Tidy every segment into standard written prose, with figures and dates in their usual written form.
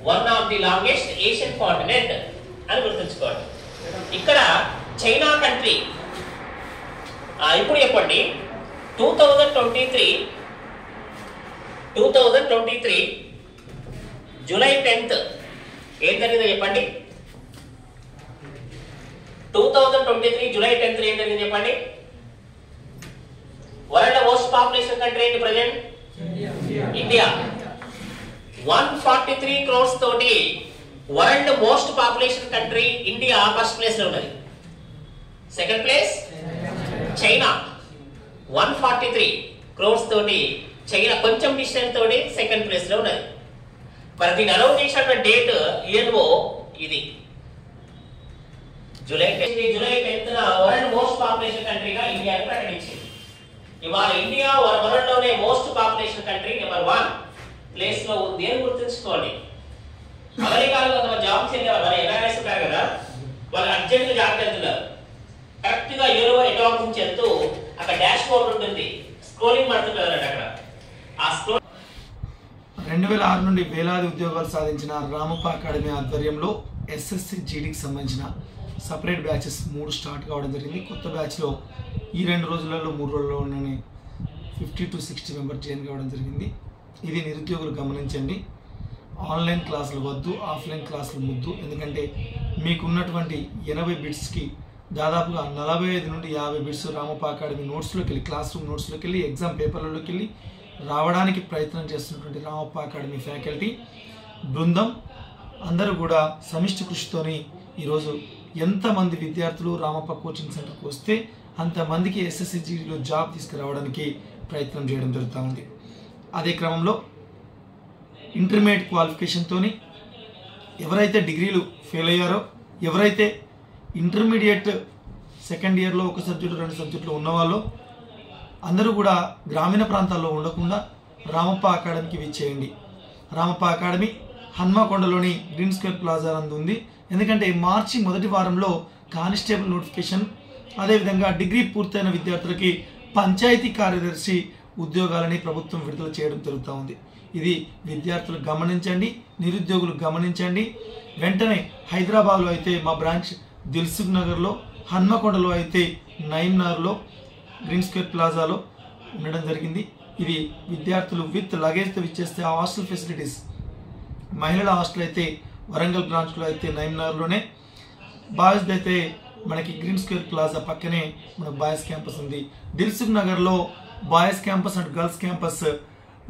One of the longest Asian continent అని గుర్తుంచుకోండి. ఇక్కడ చైనా కంట్రీ ఇప్పుడు చెప్పండి 2023 జూలై 10th ఏం జరిగిందో చెప్పండి. 2023 జూలై 10th ఏం జరిగింది చెప్పండి. వరల్డ్ మోస్ట్ పాపులేషన్ కంట్రీ ఏంటి ప్రజెంట్? ఇండియా. 143 crores తోటి world most population country India first place లో ఉన్నది. సెకండ్ ప్లేస్ చైనా 143 crores తోటి చైనా కొంచెం డిస్టెన్స్ తోటి సెకండ్ ప్లేస్ లో ఉన్నది. మరి దీని అనౌన్స్ చేసిన డేట్ యుఎన్ఓ ఇది July 10th world most population కంట్రీగా ఇండియాని ప్రకటించింది. ఇవాళ ఇండియా వరల్డ్ లోనే most population country number 1 place లో ఉంది అని గుర్తుంచుకోండి. అమెరికాలో కొంతమంది జాబ్స్ వెళ్ళేవారు, మన ఎన్ఆర్ఐస్ ఉంటారు కదా, వాళ్ళు అర్జెంట్ జాబ్ వెళ్తున్నారు. కరెక్ట్ గా యూరో ఎటాక్ నుంచి వెళ్తూ అక్కడ డాష్ బోర్డ్ ఉంటుంది, స్క్రోలింగ్ పడుతున్నారు అక్కడ. ఆ స్క్రోల్ 2006 నుండి వేలాది ఉద్యోగాలు సాధించిన రామప్ప అకాడమీ ఆధ్వర్యంలో ఎస్ఎస్సి జీడీకి సంబంధించిన సపరేట్ బ్యాచెస్ 3 స్టార్ట్ కావడం జరిగింది. కొత్త బ్యాచ్లో ఈ 2 రోజులలో 3 రోజుల్లోనే 50 to 60 మెంబర్స్ జాయిన్ కావడం జరిగింది. ఇది నిరుద్యోగులు గమనించండి. ఆన్లైన్ క్లాసులు వద్దు, ఆఫ్లైన్ క్లాసులు ముద్దు. ఎందుకంటే మీకున్నటువంటి 80 బిట్స్కి దాదాపుగా 45 నుండి 50 బిట్స్ రామప్ప అకాడమీ నోట్స్లోకి వెళ్ళి, క్లాస్ రూమ్ నోట్స్లోకి వెళ్ళి, ఎగ్జామ్ పేపర్లలోకి వెళ్ళి రావడానికి ప్రయత్నం చేస్తున్నటువంటి రామప్ప అకాడమీ ఫ్యాకల్టీ బృందం అందరూ కూడా సమిష్టి కృషితోని ఈరోజు ఎంతమంది విద్యార్థులు రామప్ప కోచింగ్ సెంటర్కి వస్తే అంతమందికి ఎస్ఎస్సి జీడీలో జాబ్ తీసుకురావడానికి ప్రయత్నం చేయడం జరుగుతూ ఉంది. అదే క్రమంలో ఇంటర్మీడియట్ క్వాలిఫికేషన్తో ఎవరైతే డిగ్రీలు ఫెయిల్ అయ్యారో, ఎవరైతే ఇంటర్మీడియట్ సెకండ్ ఇయర్లో 1 సబ్జెక్టు 2 సబ్జెక్టులు ఉన్నవాళ్ళు అందరూ కూడా గ్రామీణ ప్రాంతాల్లో ఉండకుండా రామప్ప అకాడమీకి విచ్చేయండి. రామప్ప అకాడమీ హన్మకొండలోని గ్రీన్ స్క్వేర్ ప్లాజా నందు ఉంది. ఎందుకంటే మార్చి మొదటి వారంలో కానిస్టేబుల్ నోటిఫికేషన్, అదేవిధంగా డిగ్రీ పూర్తయిన విద్యార్థులకి పంచాయతీ కార్యదర్శి ఉద్యోగాలని ప్రభుత్వం విడుదల చేయడం జరుగుతూ ఉంది. ఇది విద్యార్థులు గమనించండి, నిరుద్యోగులు గమనించండి. వెంటనే హైదరాబాద్లో అయితే మా బ్రాంచ్ దిల్సుఖ్ నగర్లో, హన్మకొండలో అయితే నైమ్నార్లో గ్రీన్ స్క్వేర్ ప్లాజాలో ఉండడం జరిగింది. ఇది విద్యార్థులు విత్ లగేజ్తో ఇచ్చేస్తే ఆ హాస్టల్ ఫెసిలిటీస్, మహిళల హాస్టల్ అయితే వరంగల్ బ్రాంచ్లో అయితే నైమ్నార్లోనే, బాయ్స్ది అయితే మనకి గ్రీన్ స్క్వేర్ ప్లాజా పక్కనే మనకు బాయ్స్ క్యాంపస్ ఉంది. దిల్సుఖ్ నగర్లో boys campus and girls campus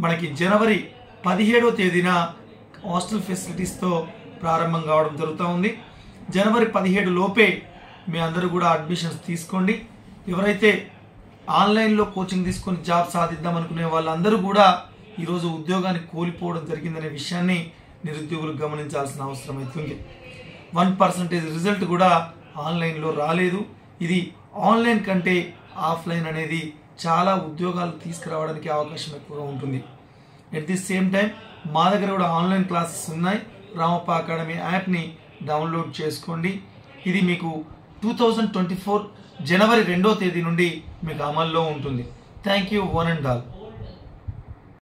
మనకి జనవరి 17వ తేదీన హాస్టల్ ఫెసిలిటీస్తో ప్రారంభం కావడం జరుగుతూ ఉంది. జనవరి 17 లోపే మీ అందరూ కూడా అడ్మిషన్స్ తీసుకోండి. ఎవరైతే ఆన్లైన్లో కోచింగ్ తీసుకొని జాబ్ సాధిద్దాం అనుకునే వాళ్ళందరూ కూడా ఈరోజు ఉద్యోగాన్ని కోల్పోవడం జరిగిందనే విషయాన్ని నిరుద్యోగులు గమనించాల్సిన అవసరం అవుతుంది. 1% రిజల్ట్ కూడా ఆన్లైన్లో రాలేదు. ఇది ఆన్లైన్ కంటే ఆఫ్లైన్ అనేది చాలా ఉద్యోగాలు తీసుకురావడానికి అవకాశం ఎక్కువగా ఉంటుంది. ఎట్ ది సేమ్ టైం మా దగ్గర కూడా ఆన్లైన్ క్లాసెస్ ఉన్నాయి. రామప్ప అకాడమీ యాప్ని డౌన్లోడ్ చేసుకోండి. ఇది మీకు 2024 జనవరి 2వ తేదీ నుండి మీకు అమల్లో ఉంటుంది. Thank you one and all.